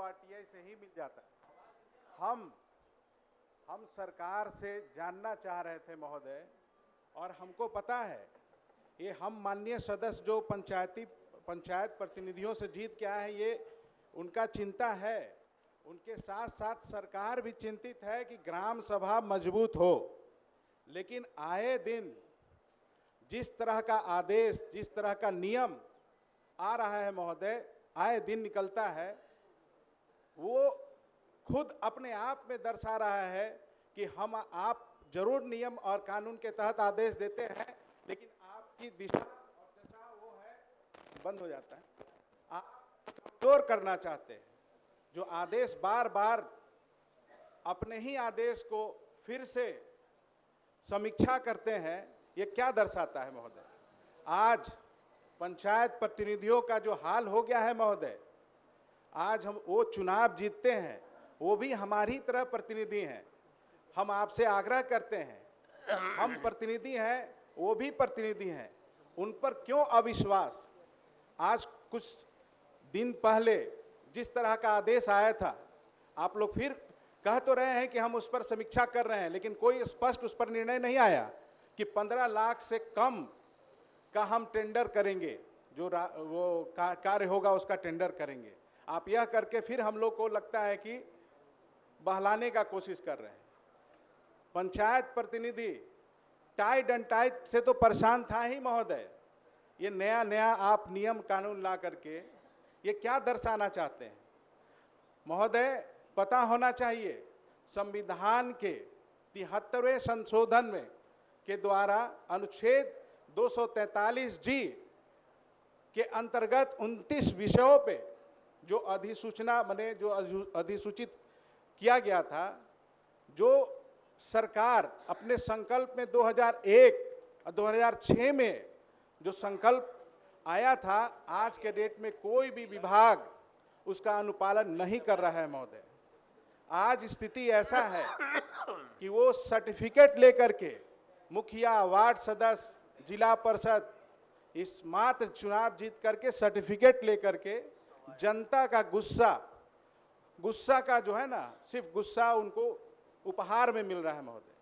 RTI से ही मिल जाता है। हम सरकार से जानना चाह रहे थे महोदय, और हमको पता है ये हम माननीय सदस्य जो पंचायत प्रतिनिधियों से जीत के आए हैं, ये उनका चिंता है। उनके साथ साथ सरकार भी चिंतित है कि ग्राम सभा मजबूत हो। लेकिन आए दिन जिस तरह का आदेश, जिस तरह का नियम आ रहा है महोदय, आए दिन निकलता है, वो खुद अपने आप में दर्शा रहा है कि आप जरूर नियम और कानून के तहत आदेश देते हैं, लेकिन आपकी दिशा और दशा वो है, बंद हो जाता है। आप कमजोर करना चाहते हैं। जो आदेश बार बार अपने ही आदेश को फिर से समीक्षा करते हैं, ये क्या दर्शाता है महोदय? आज पंचायत प्रतिनिधियों का जो हाल हो गया है महोदय, आज हम वो चुनाव जीतते हैं, वो भी हमारी तरह प्रतिनिधि हैं। हम आपसे आग्रह करते हैं, हम प्रतिनिधि हैं, वो भी प्रतिनिधि हैं, उन पर क्यों अविश्वास? आज कुछ दिन पहले जिस तरह का आदेश आया था, आप लोग फिर कह तो रहे हैं कि हम उस पर समीक्षा कर रहे हैं, लेकिन कोई स्पष्ट उस पर निर्णय नहीं आया कि 15 लाख से कम का हम टेंडर करेंगे, जो वो कार्य होगा उसका टेंडर करेंगे। आप यह करके फिर हम लोग को लगता है कि बहलाने का कोशिश कर रहे हैं। पंचायत प्रतिनिधि टाइट एंड टाइट से तो परेशान था ही महोदय। ये नया नया आप नियम कानून ला करके ये क्या दर्शाना चाहते हैं महोदय? पता होना चाहिए, संविधान के 73वें संशोधन में के द्वारा अनुच्छेद 243 जी के अंतर्गत 29 विषयों पे जो अधिसूचना बने, जो अधिसूचित किया गया था, जो सरकार अपने संकल्प में 2001 और 2006 में जो संकल्प आया था, आज के डेट में कोई भी विभाग उसका अनुपालन नहीं कर रहा है महोदय। आज स्थिति ऐसा है कि वो सर्टिफिकेट लेकर के मुखिया, वार्ड सदस्य, जिला परिषद इस मात्र चुनाव जीत करके सर्टिफिकेट लेकर के जनता का गुस्सा का जो है ना, सिर्फ गुस्सा उनको उपहार में मिल रहा है महोदय।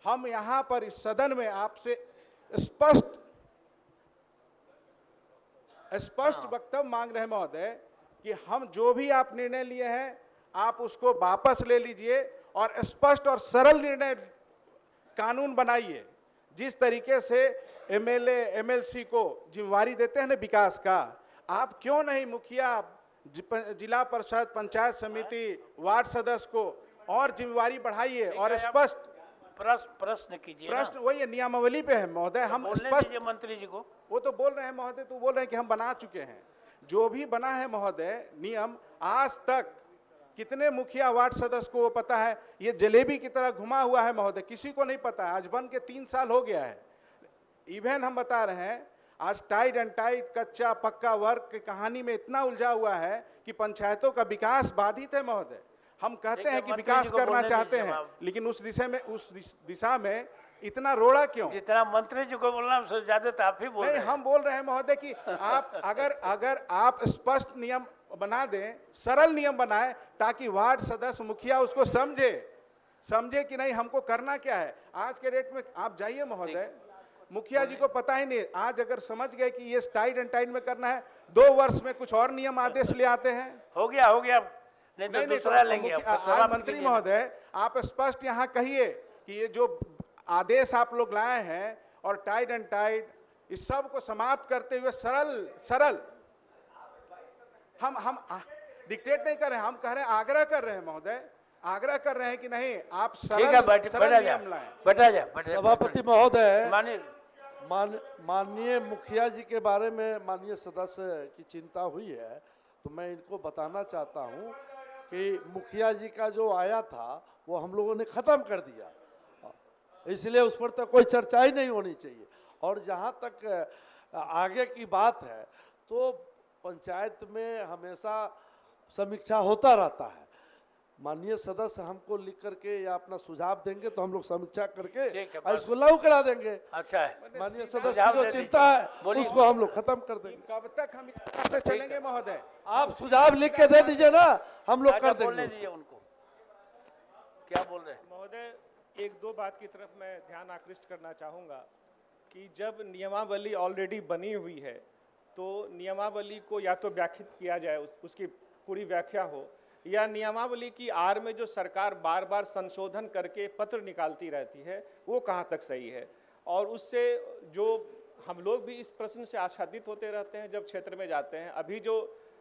हम यहाँ पर इस सदन में आपसे स्पष्ट वक्तव्य मांग रहे हैं महोदय कि हम जो भी आप निर्णय लिए हैं, आप उसको वापस ले लीजिए और स्पष्ट और सरल निर्णय कानून बनाइए। जिस तरीके से एमएलए एमएलसी को जिम्मेवारी देते हैं ना विकास का, आप क्यों नहीं मुखिया, जिला परिषद, पंचायत समिति, वार्ड सदस्य को और जिम्मेवारी बढ़ाइए और स्पष्ट प्रश्न कीजिए। प्रश्न वही नियमावली पे है महोदय। हम स्पष्ट मंत्री जी को वो तो बोल रहे हैं महोदय, तो बोल रहे हैं कि हम बना चुके हैं। जो भी बना है महोदय नियम, आज तक कितने मुखिया वार्ड सदस्य को वो पता है? ये जलेबी की तरह घुमा हुआ है महोदय, किसी को नहीं पता है। आज बन के 3 साल हो गया है। इवन हम बता रहे हैं, आज टाइट एंड टाइट, कच्चा पक्का वर्ग की कहानी में इतना उलझा हुआ है कि पंचायतों का विकास बाधित है महोदय। हम कहते हैं कि विकास करना चाहते हैं, लेकिन उस दिशा में इतना रोड़ा क्यों? जितना मंत्री जी को बोलना उससे ज्यादा तो आप ही बोल रहे हैं। हम बोल रहे हैं महोदय कि आप अगर आप स्पष्ट नियम बना दें, सरल नियम बनाए, ताकि वार्ड सदस्य, मुखिया उसको समझे कि नहीं हमको करना क्या है। आज के डेट में आप जाइए महोदय, मुखिया जी को पता ही नहीं। आज अगर समझ गए कि ये टाइट एंड टाइट में करना है, 2 वर्ष में कुछ और नियम आदेश ले आते हैं। हो गया नहीं तो दूसरा लेंगे। आज मंत्री महोदय आप स्पष्ट यहाँ कहिए कि ये जो आदेश आप लोग लाए हैं और टाइट एंड टाइट, इस सब को समाप्त करते हुए सरल हम डिक्टेट नहीं कर रहे हैं, हम कह रहे हैं, आग्रह कर रहे हैं महोदय, आग्रह कर रहे हैं कि नहीं आप सरल नियम लाएं। सभापति महोदय, माननीय मुखिया जी के बारे में माननीय सदस्य की चिंता हुई है, तो मैं इनको बताना चाहता हूं कि मुखिया जी का जो आया था वो हम लोगों ने ख़त्म कर दिया, इसलिए उस पर तो कोई चर्चा ही नहीं होनी चाहिए। और जहां तक आगे की बात है, तो पंचायत में हमेशा समीक्षा होता रहता है। माननीय सदस्य हमको लिख करके या अपना सुझाव देंगे तो हम लोग समीक्षा करके ठीक है, और इसको लागू करा देंगे। अच्छा है, माननीय सीधा सदस्य सुझाव की जो दे चिंता है बोलिए। उसको हम लोग खत्म कर देंगे। कब तक हम इस तरह से चलेंगे महोदय? आप सुझाव लिख के दे दीजिए ना, हम लोग राजा कर बोलने देंगे दीजिए उनको, क्या बोल रहे हैं? महोदय, एक दो बात की तरफ मैं ध्यान आकृष्ट करना चाहूँगा कि जब नियमावली ऑलरेडी बनी हुई है तो नियमावली को या तो व्याख्यात किया जाए, उसकी पूरी व्याख्या हो, या नियमावली की आड़ में जो सरकार बार बार संशोधन करके पत्र निकालती रहती है वो कहाँ तक सही है। और उससे जो हम लोग भी इस प्रश्न से आच्छादित होते रहते हैं जब क्षेत्र में जाते हैं। अभी जो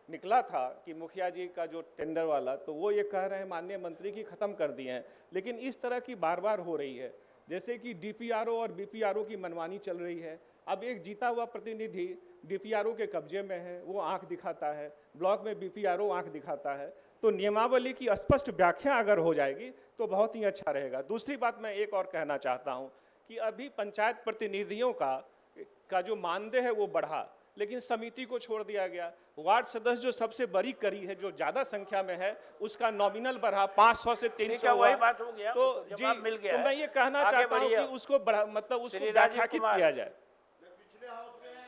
निकला था कि मुखिया जी का जो टेंडर वाला, तो वो ये कह रहे हैं माननीय मंत्री की ख़त्म कर दिए हैं, लेकिन इस तरह की बार बार हो रही है। जैसे कि डीपीआरओ और बीपीआरओ की मनमानी चल रही है। अब एक जीता हुआ प्रतिनिधि डीपीआरओ के कब्जे में है, वो आंख दिखाता है, ब्लॉक में बीपीआरओ आंख दिखाता है। तो नियमावली की स्पष्ट व्याख्या अगर हो जाएगी तो बहुत ही अच्छा रहेगा। दूसरी बात मैं एक और कहना चाहता हूँ कि अभी पंचायत प्रतिनिधियों का जो मानदेय है वो बढ़ा, लेकिन समिति को छोड़ दिया गया। वार्ड सदस्य जो सबसे बड़ी कड़ी है, जो ज्यादा संख्या में है, उसका नॉमिनल बढ़ा 500 से 300 हुआ। वही बात हो गया, तो जवाब जी, मिल गया तो है। मैं ये कहना आगे चाहता हूँ बढ़िए। कि उसको मतलब उसको श्री राजीव व्याख्यात कुमार। किया जाए।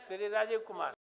श्री राजीव कुमार।